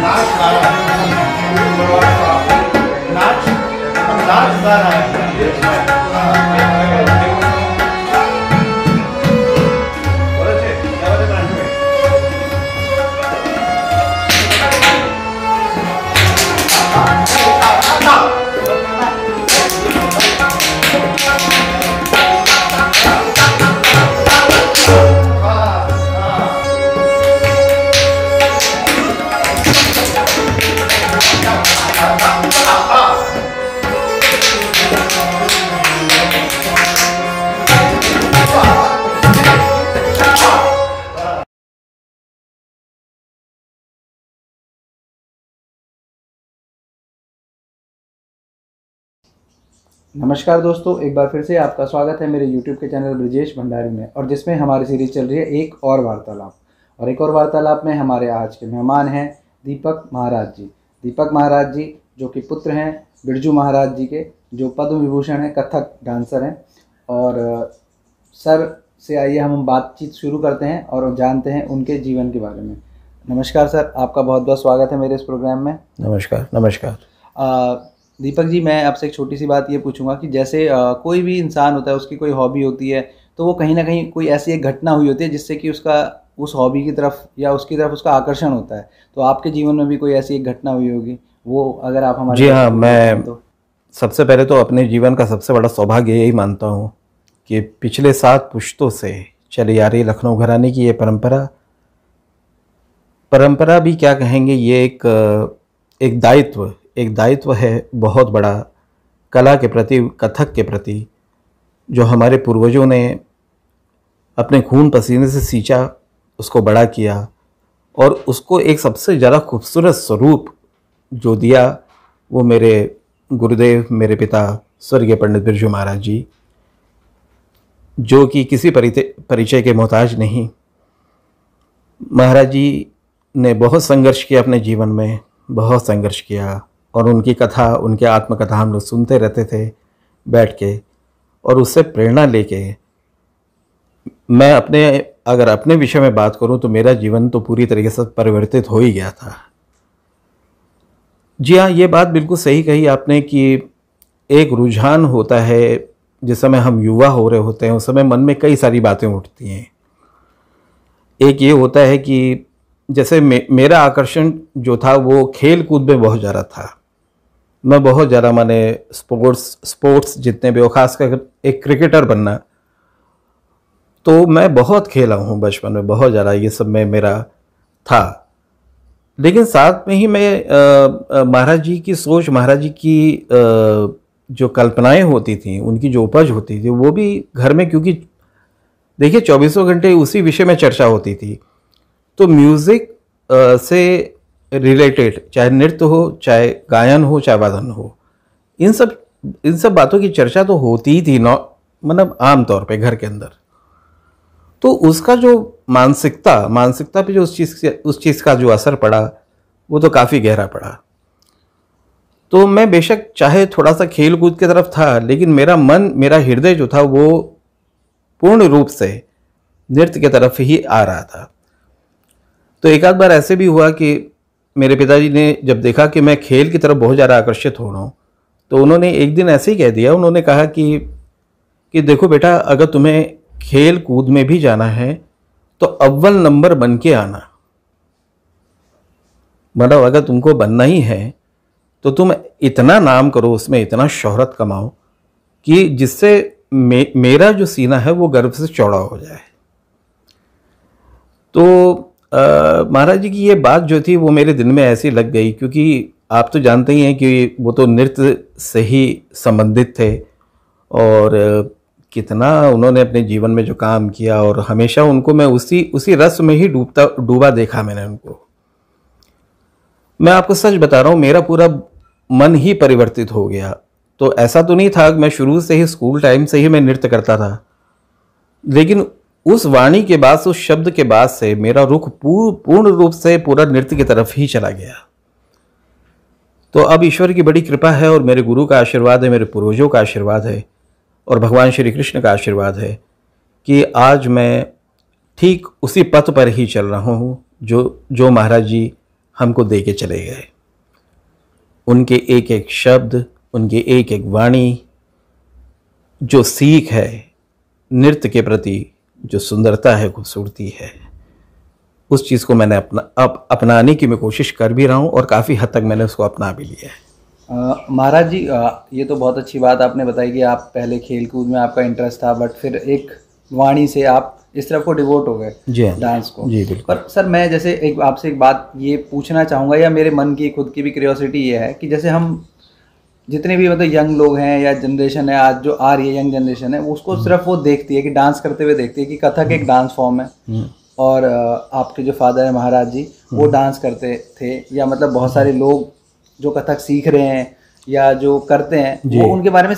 नाच गा रहा है, नाच नाच गा रहा है। नमस्कार दोस्तों, एक बार फिर से आपका स्वागत है मेरे YouTube के चैनल ब्रजेश भंडारी में, और जिसमें हमारी सीरीज चल रही है एक और वार्तालाप। और एक और वार्तालाप में हमारे आज के मेहमान हैं दीपक महाराज जी। दीपक महाराज जी जो कि पुत्र हैं बिरजू महाराज जी के, जो पद्म विभूषण हैं, कथक डांसर हैं। और सर से आइए हम बातचीत शुरू करते हैं और जानते हैं उनके जीवन के बारे में। नमस्कार सर, आपका बहुत बहुत स्वागत है मेरे इस प्रोग्राम में। नमस्कार। नमस्कार। दीपक जी, मैं आपसे एक छोटी सी बात ये पूछूंगा कि जैसे कोई भी इंसान होता है, उसकी कोई हॉबी होती है, तो वो कहीं ना कहीं कोई ऐसी एक घटना हुई होती है जिससे कि उसका उस हॉबी की तरफ या उसकी तरफ उसका आकर्षण होता है। तो आपके जीवन में भी कोई ऐसी एक घटना हुई होगी, वो अगर आप हमारे। जी हाँ, मैं सबसे पहले तो अपने जीवन का सबसे बड़ा सौभाग्य यही मानता हूँ कि पिछले 7 पुश्तों से चली आ रही लखनऊ घराने की ये परंपरा भी क्या कहेंगे, ये एक दायित्व है बहुत बड़ा, कला के प्रति, कथक के प्रति, जो हमारे पूर्वजों ने अपने खून पसीने से सींचा, उसको बड़ा किया और उसको एक सबसे ज़्यादा खूबसूरत स्वरूप जो दिया, वो मेरे गुरुदेव, मेरे पिता स्वर्गीय पंडित बिरजू महाराज जी, जो कि किसी परिचय के मोहताज नहीं। महाराज जी ने बहुत संघर्ष किया अपने जीवन में, बहुत संघर्ष किया, और उनकी कथा, उनकी आत्मकथा हम लोग सुनते रहते थे बैठ के, और उससे प्रेरणा लेके मैं अगर अपने विषय में बात करूं तो मेरा जीवन तो पूरी तरीके से परिवर्तित हो ही गया था। जी हाँ, ये बात बिल्कुल सही कही आपने कि एक रुझान होता है, जिस समय हम युवा हो रहे होते हैं उस समय मन में कई सारी बातें उठती हैं। एक ये होता है कि जैसे मेरा आकर्षण जो था वो खेल कूद में बहुत ज़्यादा था। मैं बहुत ज़्यादा, माने स्पोर्ट्स जितने भी, और ख़ासकर एक क्रिकेटर बनना, तो मैं बहुत खेला हूँ बचपन में, बहुत ज़्यादा ये सब में मेरा था। लेकिन साथ में ही मैं महाराज जी की सोच, महाराज जी की जो कल्पनाएं होती थी, उनकी जो उपज होती थी, वो भी घर में, क्योंकि देखिए 24 घंटे उसी विषय में चर्चा होती थी, तो म्यूज़िक से रिलेटेड, चाहे नृत्य हो, चाहे गायन हो, चाहे वादन हो, इन सब बातों की चर्चा तो होती ही थी, मतलब आम तौर पे घर के अंदर। तो उसका जो मानसिकता पे जो उस चीज़ का जो असर पड़ा, वो तो काफ़ी गहरा पड़ा। तो मैं बेशक चाहे थोड़ा सा खेल कूद की तरफ था, लेकिन मेरा हृदय जो था वो पूर्ण रूप से नृत्य की तरफ ही आ रहा था। तो एक आध बार ऐसे भी हुआ कि मेरे पिताजी ने जब देखा कि मैं खेल की तरफ बहुत ज़्यादा आकर्षित हो रहा हूँ, तो उन्होंने एक दिन ऐसे ही कह दिया, उन्होंने कहा कि देखो बेटा, अगर तुम्हें खेल कूद में भी जाना है तो अव्वल नंबर बन के आना। मतलब अगर तुमको बनना ही है तो तुम इतना नाम करो, उसमें इतना शोहरत कमाओ कि जिससे मेरा जो सीना है वो गर्व से चौड़ा हो जाए। तो महाराज जी की ये बात जो थी वो मेरे दिल में ऐसी लग गई, क्योंकि आप तो जानते ही हैं कि वो तो नृत्य से ही संबंधित थे, और कितना उन्होंने अपने जीवन में जो काम किया, और हमेशा उनको मैं उसी रस में ही डूबा देखा मैंने उनको। मैं आपको सच बता रहा हूँ, मेरा पूरा मन ही परिवर्तित हो गया। तो ऐसा तो नहीं था कि मैं शुरू से ही, स्कूल टाइम से ही मैं नृत्य करता था, लेकिन उस वाणी के बाद, उस शब्द के बाद से मेरा रुख पूर्ण रूप से पूरा नृत्य की तरफ ही चला गया। तो अब ईश्वर की बड़ी कृपा है, और मेरे गुरु का आशीर्वाद है, मेरे पूर्वजों का आशीर्वाद है, और भगवान श्री कृष्ण का आशीर्वाद है कि आज मैं ठीक उसी पथ पर ही चल रहा हूँ जो महाराज जी हमको दे के चले गए। उनके एक एक शब्द, उनकी एक एक वाणी, जो सीख है नृत्य के प्रति, जो सुंदरता है, खूबसूरती है, उस चीज़ को मैंने अपनाने की मैं कोशिश कर भी रहा हूँ और काफ़ी हद तक मैंने उसको अपना भी लिया है। महाराज जी, ये तो बहुत अच्छी बात आपने बताई कि आप पहले खेल कूद में आपका इंटरेस्ट था, बट फिर एक वाणी से आप इस तरफ को डिवोट हो गए डांस को। जी बिल्कुल। पर सर, मैं जैसे आपसे एक बात ये पूछना चाहूँगा, या मेरे मन की खुद की भी क्यूरियोसिटी ये है कि जैसे हम जितने भी मतलब यंग लोग हैं या जनरेशन है आज जो आ रही है, यंग जनरेशन है, उसको सिर्फ वो देखती है कि डांस करते हुए देखती है कि कथक एक डांस फॉर्म है, और आपके जो फादर है महाराज जी, वो डांस करते थे, या मतलब बहुत सारे लोग जो कथक सीख रहे हैं या जो करते हैं, वो उनके बारे में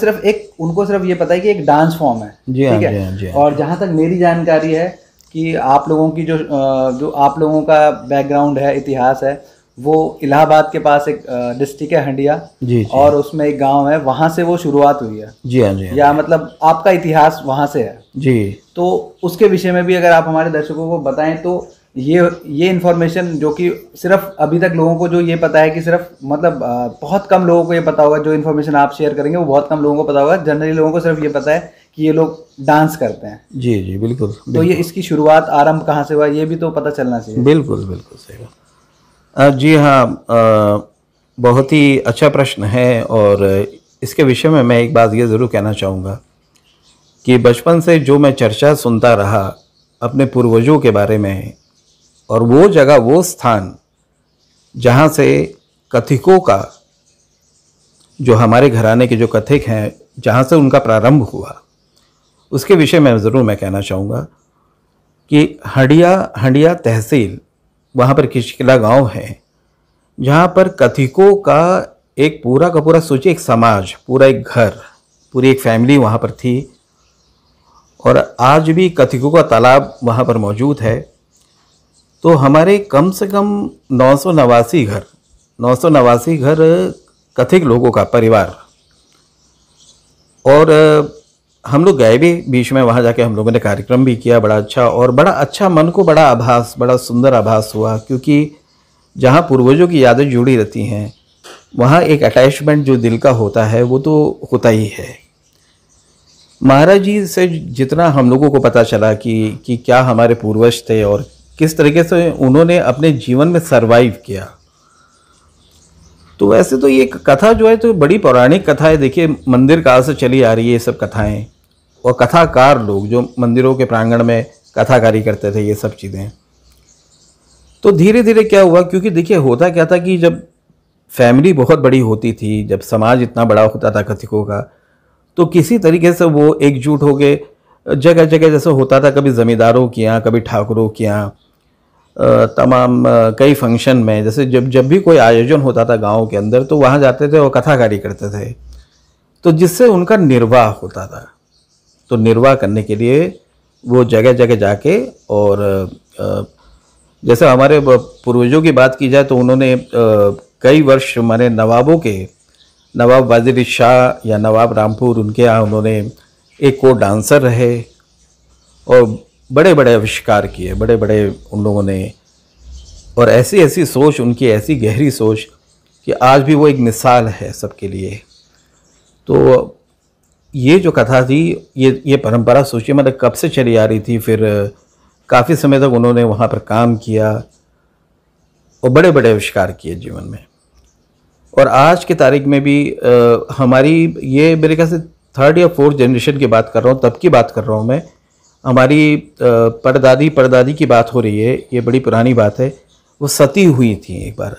उनको सिर्फ ये पता है कि एक डांस फॉर्म है, ठीक है। और जहाँ तक मेरी जानकारी है कि आप लोगों की जो आप लोगों का बैकग्राउंड है, इतिहास है, वो इलाहाबाद के पास एक डिस्ट्रिक्ट है हंडिया, और उसमें एक गांव है, वहां से वो शुरुआत हुई है। जी हाँ, जी हाँ। या मतलब आपका इतिहास वहां से है जी। तो उसके विषय में भी अगर आप हमारे दर्शकों को बताएं, तो ये इन्फॉर्मेशन जो कि सिर्फ अभी तक लोगों को जो ये पता है कि सिर्फ मतलब बहुत कम लोगों को ये पता होगा, जो इन्फॉर्मेशन आप शेयर करेंगे वो बहुत कम लोगों को पता होगा। जनरली लोगों को सिर्फ ये पता है कि ये लोग डांस करते हैं। जी जी बिल्कुल। तो ये इसकी शुरुआत, आरंभ कहाँ से हुआ, ये भी तो पता चलना चाहिए। बिल्कुल बिल्कुल सही बात। जी हाँ, बहुत ही अच्छा प्रश्न है, और इसके विषय में मैं एक बात ये ज़रूर कहना चाहूँगा कि बचपन से जो मैं चर्चा सुनता रहा अपने पूर्वजों के बारे में, और वो जगह, वो स्थान जहाँ से कथिकों का, जो हमारे घराने के जो कथिक हैं, जहाँ से उनका प्रारंभ हुआ, उसके विषय में ज़रूर मैं कहना चाहूँगा कि हंडिया तहसील, वहाँ पर किचकिला गांव है, जहाँ पर कथिकों का एक पूरा का पूरा, सोचिए, एक समाज, पूरा एक घर, पूरी एक फैमिली वहाँ पर थी। और आज भी कथिकों का तालाब वहाँ पर मौजूद है। तो हमारे कम से कम 989 घर कथिक लोगों का परिवार। और हम लोग गए भी बीच में, वहाँ जाके हम लोगों ने कार्यक्रम भी किया, बड़ा अच्छा, और बड़ा अच्छा, मन को बड़ा आभास, बड़ा सुंदर आभास हुआ, क्योंकि जहाँ पूर्वजों की यादें जुड़ी रहती हैं, वहाँ एक अटैचमेंट जो दिल का होता है वो तो होता ही है। महाराज जी से जितना हम लोगों को पता चला कि क्या हमारे पूर्वज थे और किस तरीके से उन्होंने अपने जीवन में सरवाइव किया, तो वैसे तो ये कथा जो है तो बड़ी पौराणिक कथा है। देखिए, मंदिर काल से चली आ रही है ये सब कथाएं, और कथाकार लोग जो मंदिरों के प्रांगण में कथाकारी करते थे, ये सब चीज़ें। तो धीरे धीरे क्या हुआ, क्योंकि देखिए होता क्या था कि जब फैमिली बहुत बड़ी होती थी, जब समाज इतना बड़ा होता था कथिकों का, तो किसी तरीके से वो एकजुट हो गए। जगह जगह जैसे होता था, कभी ज़मींदारों के यहाँ, कभी ठाकुरों के यहाँ, तमाम कई फंक्शन में, जैसे जब भी कोई आयोजन होता था गांव के अंदर, तो वहाँ जाते थे और कथाकारी करते थे, तो जिससे उनका निर्वाह होता था। तो निर्वाह करने के लिए वो जगह जगह जाके, और जैसे हमारे पूर्वजों की बात की जाए तो उन्होंने कई वर्ष हमारे नवाब वजीर शाह या नवाब रामपुर, उनके यहाँ उन्होंने एक को डांसर रहे, और बड़े बड़े आविष्कार किए, बड़े बड़े उन लोगों ने, और ऐसी ऐसी सोच, उनकी ऐसी गहरी सोच कि आज भी वो एक मिसाल है सबके लिए। तो ये जो कथा थी, ये परंपरा सोचिए मतलब कब से चली आ रही थी। फिर काफ़ी समय तक उन्होंने वहाँ पर काम किया और बड़े बड़े आविष्कार किए जीवन में। और आज की तारीख में भी हमारी, ये मेरे ख्याल से 3rd या 4th जनरेशन की बात कर रहा हूँ, तब की बात कर रहा हूँ मैं। हमारी परदादी की बात हो रही है, ये बड़ी पुरानी बात है। वो सती हुई थी एक बार,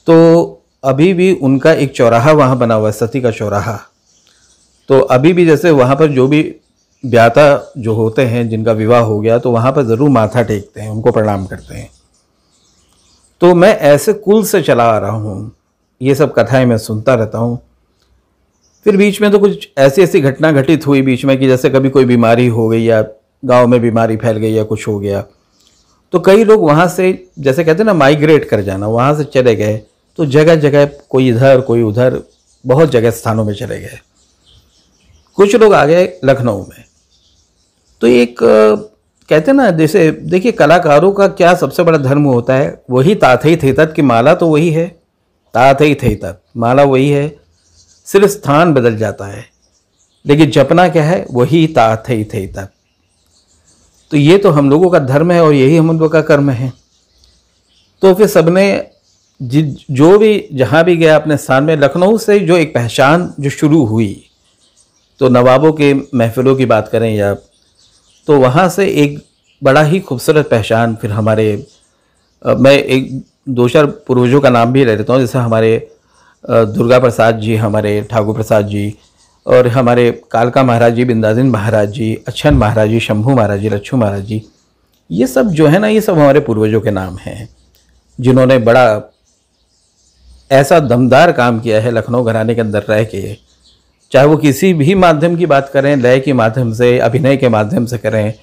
तो अभी भी उनका एक चौराहा वहाँ बना हुआ है, सती का चौराहा। तो अभी भी जैसे वहाँ पर जो भी ब्याता जो होते हैं, जिनका विवाह हो गया, तो वहाँ पर ज़रूर माथा टेकते हैं, उनको प्रणाम करते हैं। तो मैं ऐसे कुल से चला आ रहा हूँ, ये सब कथाएं मैं सुनता रहता हूँ। फिर बीच में तो कुछ ऐसी ऐसी घटना घटित हुई बीच में कि जैसे कभी कोई बीमारी हो गई, या गांव में बीमारी फैल गई, या कुछ हो गया, तो कई लोग वहाँ से, जैसे कहते हैं ना, माइग्रेट कर जाना, वहाँ से चले गए। तो जगह जगह, कोई इधर कोई उधर, बहुत जगह स्थानों में चले गए। कुछ लोग आ गए लखनऊ में। तो एक कहते हैं ना, जैसे देखिए कलाकारों का क्या सबसे बड़ा धर्म होता है, वही ताथई थे तत् की माला तो वही है, ताथई थे तत् माला वही है, सिर्फ स्थान बदल जाता है, लेकिन जपना क्या है, वही ताथई थे तत्। तो ये तो हम लोगों का धर्म है और यही हम लोगों का कर्म है। तो फिर सबने जो भी जहाँ भी गया अपने स्थान में, लखनऊ से जो एक पहचान जो शुरू हुई, तो नवाबों के महफिलों की बात करें या, तो वहाँ से एक बड़ा ही खूबसूरत पहचान फिर हमारे, मैं एक दो चार पूर्वजों का नाम भी ले लेता हूँ, जैसे हमारे दुर्गा प्रसाद जी, हमारे ठाकुर प्रसाद जी, और हमारे कालका महाराज जी, बिंदादिन महाराज जी, अच्छन महाराज जी, शंभू महाराज जी, लच्छू महाराज जी, ये सब जो है ना, ये सब हमारे पूर्वजों के नाम हैं, जिन्होंने बड़ा ऐसा दमदार काम किया है लखनऊ घराने के अंदर रह के। चाहे वो किसी भी माध्यम की बात करें, लय के माध्यम से, अभिनय के माध्यम से करें,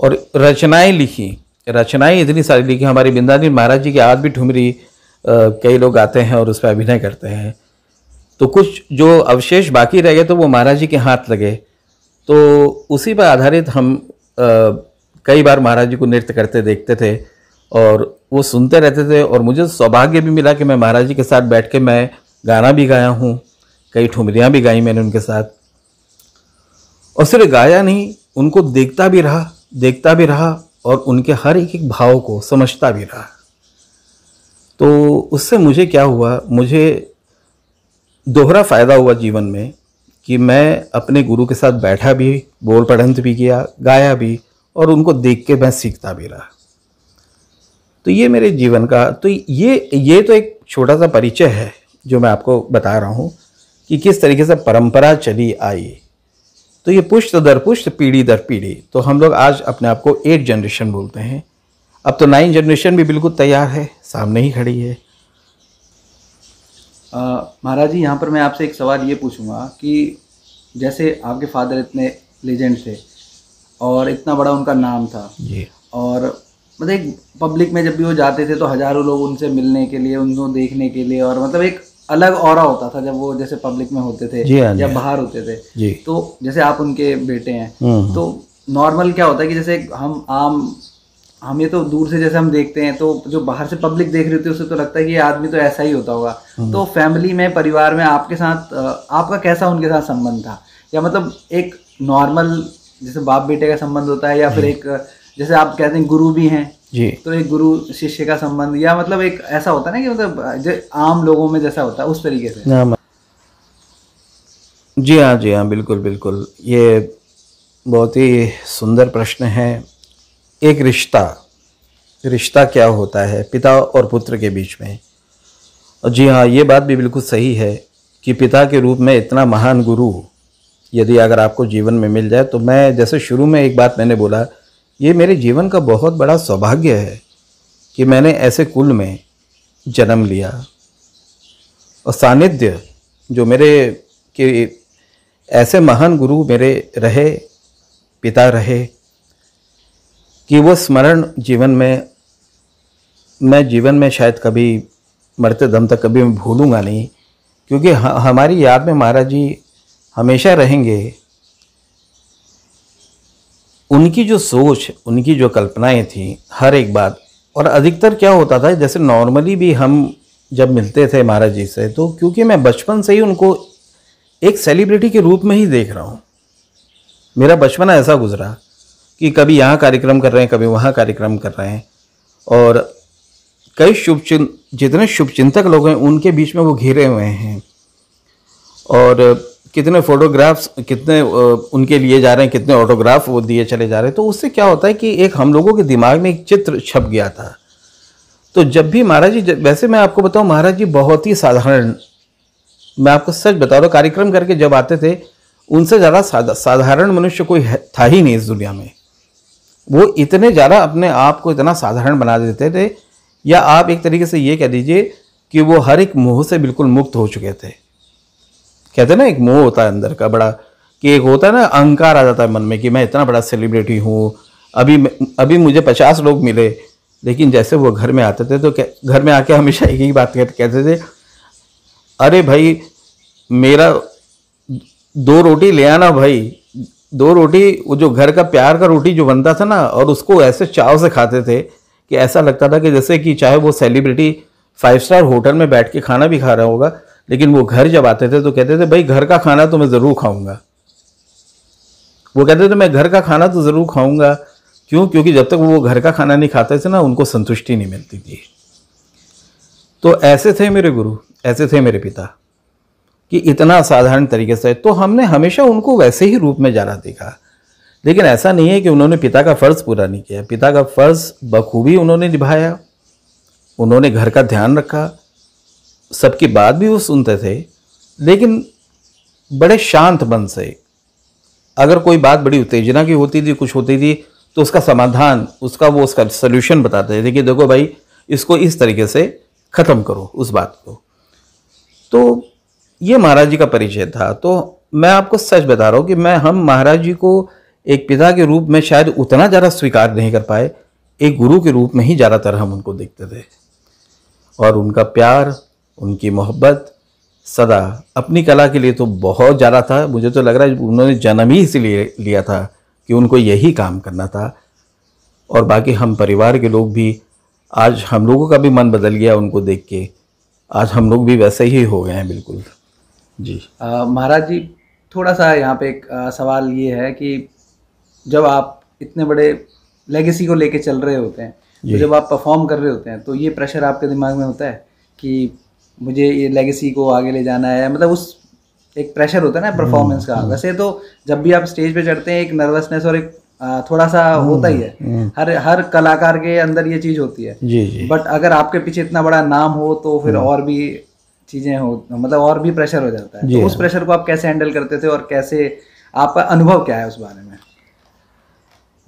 और रचनाएं लिखी, रचनाएं इतनी सारी लिखी। हमारे बिंदादिन महाराज जी की आज भी ठुमरी कई लोग गाते हैं और उस पर अभिनय करते हैं। तो कुछ जो अवशेष बाकी रह गए तो वो महाराज जी के हाथ लगे, तो उसी पर आधारित हम कई बार महाराज जी को नृत्य करते देखते थे और वो सुनते रहते थे। और मुझे सौभाग्य भी मिला कि मैं महाराज जी के साथ बैठ के मैं गाना भी गाया हूँ, कई ठुमरियाँ भी गाई मैंने उनके साथ। और सिर्फ गाया नहीं, उनको देखता भी रहा और उनके हर एक भाव को समझता भी रहा। तो उससे मुझे क्या हुआ, मुझे दोहरा फ़ायदा हुआ जीवन में कि मैं अपने गुरु के साथ बैठा भी, बोल पढ़ंत भी किया, गाया भी, और उनको देख के मैं सीखता भी रहा। तो ये मेरे जीवन का, तो ये तो एक छोटा सा परिचय है जो मैं आपको बता रहा हूँ कि किस तरीके से परंपरा चली आई। तो ये पुष्ट दर पुष्ट, पीढ़ी दर पीढ़ी, तो हम लोग आज अपने आप को 8 जनरेशन बोलते हैं। अब तो 9 जनरेशन भी बिल्कुल तैयार है, सामने ही खड़ी है। महाराज जी, यहाँ पर मैं आपसे एक सवाल ये पूछूंगा कि जैसे आपके फादर इतने लेजेंड थे और इतना बड़ा उनका नाम था जी, और मतलब एक पब्लिक में जब भी वो जाते थे तो हजारों लोग उनसे मिलने के लिए, उनको देखने के लिए, और मतलब एक अलग ऑरा होता था जब वो जैसे पब्लिक में होते थे या बाहर होते थे जी। तो जैसे आप उनके बेटे हैं, तो नॉर्मल क्या होता है कि जैसे हम ये तो दूर से जैसे हम देखते हैं तो जो बाहर से पब्लिक देख रही होती है उससे तो लगता है कि ये आदमी तो ऐसा ही होता होगा। तो फैमिली में, परिवार में आपके साथ आपका कैसा उनके साथ संबंध था, या मतलब एक नॉर्मल जैसे बाप बेटे का संबंध होता है, या फिर एक जैसे आप कहते हैं गुरु भी हैं जी, तो एक गुरु शिष्य का संबंध, या मतलब एक ऐसा होता है ना कि मतलब जो आम लोगों में जैसा होता है उस तरीके से? जी हाँ, बिल्कुल बिल्कुल, ये बहुत ही सुंदर प्रश्न है। एक रिश्ता क्या होता है पिता और पुत्र के बीच में? और जी हाँ, ये बात भी बिल्कुल सही है कि पिता के रूप में इतना महान गुरु यदि अगर आपको जीवन में मिल जाए, तो मैं जैसे शुरू में एक बात मैंने बोला, ये मेरे जीवन का बहुत बड़ा सौभाग्य है कि मैंने ऐसे कुल में जन्म लिया और सानिध्य जो मेरे के ऐसे महान गुरु मेरे रहे, पिता रहे, कि वो स्मरण जीवन में मैं जीवन में शायद कभी मरते दम तक कभी मैं भूलूंगा नहीं, क्योंकि हमारी याद में महाराज जी हमेशा रहेंगे। उनकी जो सोच, उनकी जो कल्पनाएं थी, हर एक बात। और अधिकतर क्या होता था, जैसे नॉर्मली भी हम जब मिलते थे महाराज जी से, तो क्योंकि मैं बचपन से ही उनको एक सेलिब्रिटी के रूप में ही देख रहा हूँ, मेरा बचपन ऐसा गुजरा कि कभी यहाँ कार्यक्रम कर रहे हैं, कभी वहाँ कार्यक्रम कर रहे हैं, और कई जितने शुभचिंतक लोग हैं उनके बीच में वो घिरे हुए हैं, और कितने फोटोग्राफ्स कितने उनके लिए जा रहे हैं, कितने ऑटोग्राफ वो दिए चले जा रहे हैं। तो उससे क्या होता है कि एक हम लोगों के दिमाग में एक चित्र छप गया था। तो जब भी महाराज जी, वैसे मैं आपको बताऊं, महाराज जी बहुत ही साधारण, मैं आपको सच बता रहा हूँ, कार्यक्रम करके जब आते थे उनसे ज़्यादा साधारण मनुष्य कोई था ही नहीं इस दुनिया में। वो इतने ज़्यादा अपने आप को इतना साधारण बना देते थे, या आप एक तरीके से ये कह दीजिए कि वो हर एक मोह से बिल्कुल मुक्त हो चुके थे। कहते हैं ना, एक मोह होता है अंदर का बड़ा, कि एक होता है ना अहंकार आ जाता है मन में कि मैं इतना बड़ा सेलिब्रिटी हूँ, अभी मुझे 50 लोग मिले, लेकिन जैसे वो घर में आते थे तो घर में आके हमेशा एक ही बात कहते थे, अरे भाई मेरा 2 रोटी ले आना भाई, 2 रोटी, वो जो घर का प्यार का रोटी जो बनता था ना, और उसको ऐसे चाव से खाते थे कि ऐसा लगता था कि जैसे कि चाहे वो सेलिब्रिटी 5 स्टार होटल में बैठ के खाना भी खा रहा होगा, लेकिन वो घर जब आते थे तो कहते थे भाई घर का खाना तो मैं ज़रूर खाऊंगा। वो कहते थे मैं घर का खाना तो ज़रूर खाऊंगा। क्यों? क्योंकि जब तक वो घर का खाना नहीं खाते थे ना, उनको संतुष्टि नहीं मिलती थी। तो ऐसे थे मेरे गुरु, ऐसे थे मेरे पिता कि इतना साधारण तरीके से, तो हमने हमेशा उनको वैसे ही रूप में जाना देखा। लेकिन ऐसा नहीं है कि उन्होंने पिता का फ़र्ज़ पूरा नहीं किया। पिता का फ़र्ज़ बखूबी उन्होंने निभाया। उन्होंने घर का ध्यान रखा, सबकी बात भी वो सुनते थे, लेकिन बड़े शांत मन से। अगर कोई बात बड़ी उत्तेजना की होती थी, कुछ होती थी, तो उसका समाधान, उसका सल्यूशन बताते थे कि देखो भाई, इसको इस तरीके से ख़त्म करो उस बात को। तो ये महाराज जी का परिचय था। तो मैं आपको सच बता रहा हूँ कि हम महाराज जी को एक पिता के रूप में शायद उतना ज़्यादा स्वीकार नहीं कर पाए, एक गुरु के रूप में ही ज़्यादातर हम उनको देखते थे। और उनका प्यार, उनकी मोहब्बत सदा अपनी कला के लिए तो बहुत ज़्यादा था। मुझे तो लग रहा है उन्होंने जन्म ही इसलिए लिया था कि उनको यही काम करना था। और बाकी हम परिवार के लोग भी, आज हम लोगों का भी मन बदल गया उनको देख के। आज हम लोग भी वैसे ही हो गए हैं बिल्कुल जी। महाराज जी, थोड़ा सा यहाँ पे एक सवाल ये है कि जब आप इतने बड़े लेगेसी को लेके चल रहे होते हैं, तो जब आप परफॉर्म कर रहे होते हैं, तो ये प्रेशर आपके दिमाग में होता है कि मुझे ये लेगेसी को आगे ले जाना है? मतलब उस एक प्रेशर होता है ना परफॉर्मेंस का। वैसे तो जब भी आप स्टेज पे चढ़ते हैं, एक नर्वसनेस और एक थोड़ा सा होता ही है। हर कलाकार के अंदर ये चीज़ होती है जी। बट अगर आपके पीछे इतना बड़ा नाम हो तो फिर और भी चीज़ें हो, मतलब और भी प्रेशर हो जाता है। तो उस प्रेशर को आप कैसे हैंडल करते थे और कैसे, आपका अनुभव क्या है उस बारे में?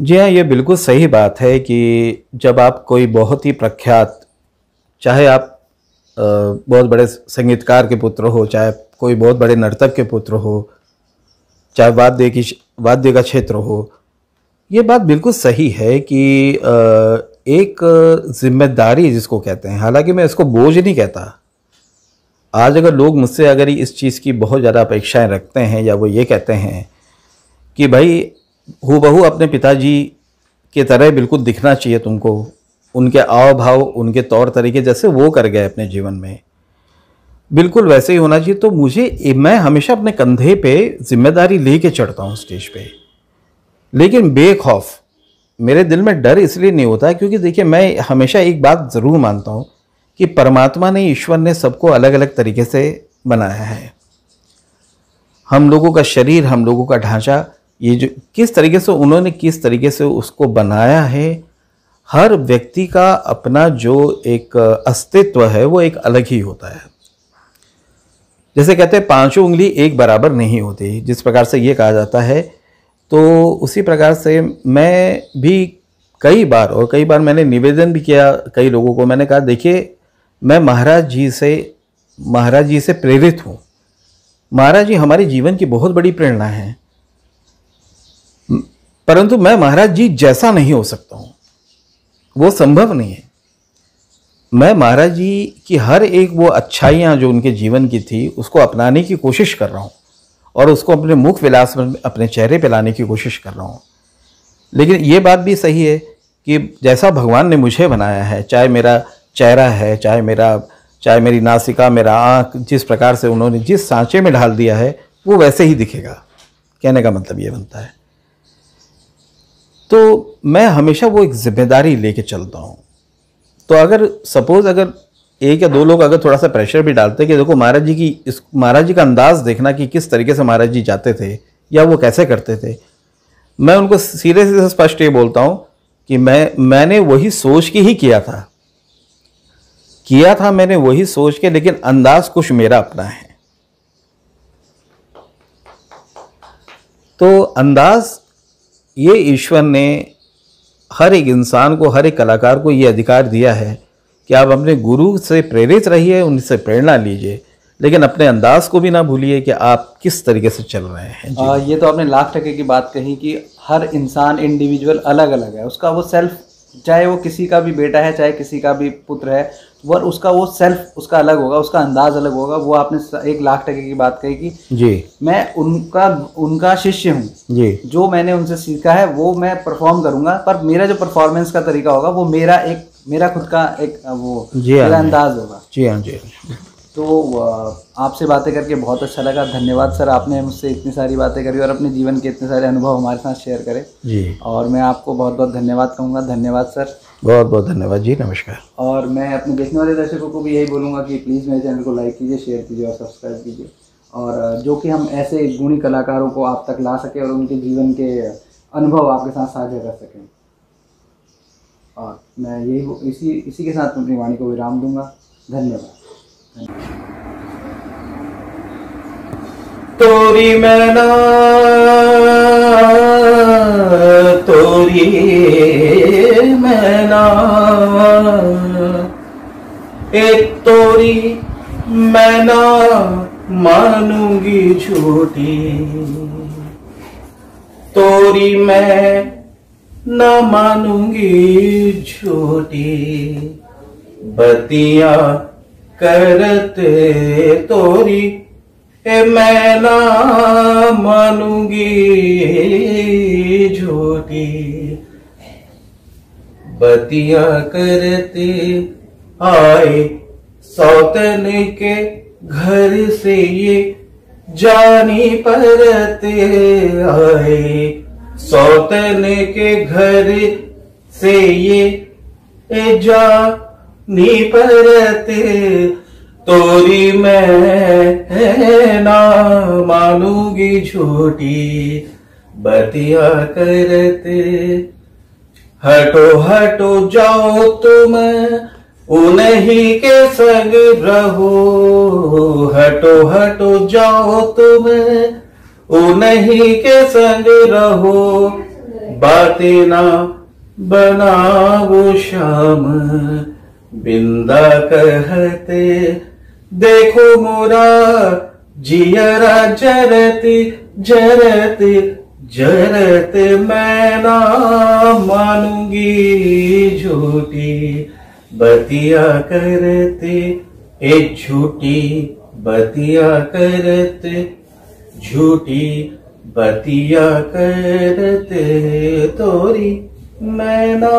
जी हाँ, ये बिल्कुल सही बात है कि जब आप कोई बहुत ही प्रख्यात, चाहे आप बहुत बड़े संगीतकार के पुत्र हो, चाहे कोई बहुत बड़े नर्तक के पुत्र हो, चाहे वाद्य का क्षेत्र हो, ये बात बिल्कुल सही है कि एक जिम्मेदारी जिसको कहते हैं, हालांकि मैं इसको बोझ नहीं कहता। आज अगर लोग मुझसे अगर इस चीज़ की बहुत ज़्यादा अपेक्षाएं रखते हैं, या वो ये कहते हैं कि भाई हूबहू अपने पिताजी के तरह बिल्कुल दिखना चाहिए तुमको, उनके आव भाव, उनके तौर तरीके जैसे वो कर गए अपने जीवन में, बिल्कुल वैसे ही होना चाहिए। तो मैं हमेशा अपने कंधे पे जिम्मेदारी लेके चढ़ता हूँ स्टेज पे, लेकिन बेखौफ। मेरे दिल में डर इसलिए नहीं होता क्योंकि देखिए, मैं हमेशा एक बात ज़रूर मानता हूँ कि परमात्मा ने, ईश्वर ने सबको अलग अलग तरीके से बनाया है। हम लोगों का शरीर, हम लोगों का ढांचा, ये जो किस तरीके से उन्होंने किस तरीके से उसको बनाया है, हर व्यक्ति का अपना जो एक अस्तित्व है वो एक अलग ही होता है। जैसे कहते हैं 5 उंगली एक बराबर नहीं होती, जिस प्रकार से ये कहा जाता है, तो उसी प्रकार से मैं भी कई बार मैंने निवेदन भी किया कई लोगों को। मैंने कहा देखिए, मैं महाराज जी से प्रेरित हूँ। महाराज जी हमारे जीवन की बहुत बड़ी प्रेरणा है, परंतु मैं महाराज जी जैसा नहीं हो सकता हूँ, वो संभव नहीं है। मैं महाराज जी की हर एक वो अच्छाइयाँ जो उनके जीवन की थी उसको अपनाने की कोशिश कर रहा हूँ और उसको अपने मुख विलास में अपने चेहरे पे लाने की कोशिश कर रहा हूँ। लेकिन ये बात भी सही है कि जैसा भगवान ने मुझे बनाया है, चाहे मेरा चेहरा है, चाहे मेरी नासिका, मेरा आँख, जिस प्रकार से उन्होंने जिस सांचे में ढाल दिया है वो वैसे ही दिखेगा। कहने का मतलब ये बनता है। तो मैं हमेशा वो एक जिम्मेदारी लेके चलता हूँ। तो अगर सपोज अगर 1 या 2 लोग अगर थोड़ा सा प्रेशर भी डालते कि देखो महाराज जी का अंदाज देखना कि किस तरीके से महाराज जी जाते थे या वो कैसे करते थे, मैं उनको सीधे सीधे स्पष्ट ये बोलता हूँ कि मैंने वही सोच के ही किया था मैंने वही सोच के, लेकिन अंदाज कुछ मेरा अपना है। तो अंदाज ये ईश्वर ने हर एक इंसान को, हर एक कलाकार को ये अधिकार दिया है कि आप अपने गुरु से प्रेरित रहिए, उनसे प्रेरणा लीजिए, लेकिन अपने अंदाज को भी ना भूलिए कि आप किस तरीके से चल रहे हैं। ये तो आपने लाख टके की बात कही कि हर इंसान इंडिविजुअल अलग अलग है, उसका वो सेल्फ, चाहे वो किसी का भी बेटा है, चाहे किसी का भी पुत्र है, पर उसका वो सेल्फ उसका अलग होगा, उसका अंदाज अलग होगा। वो आपने 1,00,000% की बात कही कि जी मैं उनका शिष्य हूँ जी जो मैंने उनसे सीखा है वो मैं परफॉर्म करूंगा, पर मेरा जो परफॉर्मेंस का तरीका होगा वो मेरा खुद का एक वो जी हाँ, मेरा अंदाज होगा। जी हाँ, जी हाँ। तो आपसे बातें करके बहुत अच्छा लगा। धन्यवाद सर, आपने मुझसे इतनी सारी बातें करी और अपने जीवन के इतने सारे अनुभव हमारे साथ शेयर करे। जी, और मैं आपको बहुत बहुत धन्यवाद कहूँगा। धन्यवाद सर, बहुत बहुत धन्यवाद जी, नमस्कार। और मैं अपने देखने वाले दर्शकों को भी यही बोलूँगा कि प्लीज़ मेरे चैनल को लाइक कीजिए, शेयर कीजिए और सब्सक्राइब कीजिए, और जो कि हम ऐसे गुणी कलाकारों को आप तक ला सकें और उनके जीवन के अनुभव आपके साथ साझा कर सकें। और मैं यही इसी के साथ अपनी वाणी को विराम दूंगा। धन्यवाद। तोरी मैना तोरी मैना एक तोरी मैना मानूंगी झूठी, तोरी मैं न मानूंगी झूठी, बतिया करते तोरी मैं ना मानूंगी झूठी, बतिया करते आए सौतन के घर से ये जानी परते आए, सौतन के घर से ये जानी परते, तोरी मैं ना मानूंगी झूठी, बतिया करते। हटो हटो जाओ तुम उन्हीं के संग रहो, हटो हटो जाओ तुम उन्हीं के संग रहो, बातें ना बनाओ शाम बिंदा कहते, देखो मोरा जियरा जरत जरत जरत, मैं ना मानूंगी झूठी, बतिया करते ए झूठी, बतिया करते झूठी, बतिया करते तोरी मैं ना